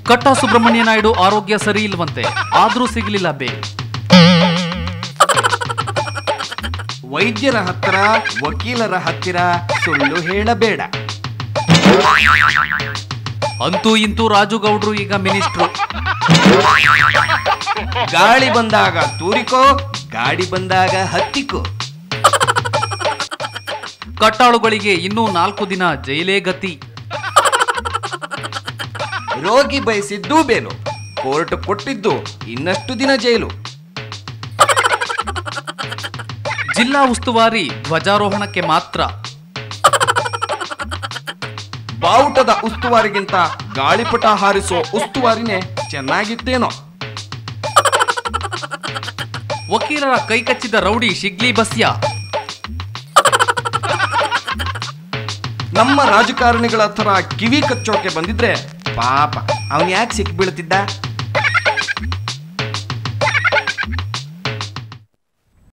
ಕಟ್ಟಾ ಸುಬ್ರಹ್ಮಣ್ಯ ನಾಯ್ಡು ಆರೋಗ್ಯ ಸರಿ ಇಲ್ವಂತೆ, ಆದ್ರೂ ಸಿಗಲಿಲ್ಲ ಬೇಲ್. ವೈದ್ಯರ ಹತ್ತಿರ ವಕೀಲರ ಹತ್ತಿರ ಸುಳ್ಳು ಹೇಳಬೇಡ. ಅಂತೂ ಇಂತೂ ರಾಜು ಗೌಡ್ರು ಈಗ ಮಿನಿಸ್ಟ್ರು. ಗಾಳಿ ಬಂದಾಗ ತೂರಿಕೋ, ಗಾಡಿ ಬಂದಾಗ ಹತ್ತಿಕೋ. ಕಟ್ಟಾಳುಗಳಿಗೆ ಇನ್ನೂ 4 ದಿನ ಜೈಲೇ ಗತಿ. ರೋಗಿ ಬಯಸಿದ್ದು ಬೇಲು, ಕೋರ್ಟ್ ಕೊಟ್ಟಿದ್ದು ಇನ್ನಷ್ಟು ದಿನ ಜೈಲು. ಜಿಲ್ಲಾ ಉಸ್ತುವಾರಿ ಧ್ವಜಾರೋಹಣಕ್ಕೆ ಮಾತ್ರ. ಬಾವುಟದ ಉಸ್ತುವಾರಿಗಿಂತ ಗಾಳಿಪಟ ಹಾರಿಸೋ ಉಸ್ತುವಾರಿನೇ ಚೆನ್ನಾಗಿತ್ತೇನೋ. ವಕೀಲರ ಕೈಕಚ್ಚಿದ ರೌಡಿ ಶಿಗ್ಲಿ ಬಸ್ಯ. ನಮ್ಮ ರಾಜಕಾರಣಿಗಳ ಹತ್ರ ಕಿವಿ ಕಚ್ಚೋಕೆ ಬಂದಿದ್ರೆ ಪಾಪ ಅವನ್ ಯಾಕೆ ಸಿಕ್ಬೀಳ್ತಿದ್ದ.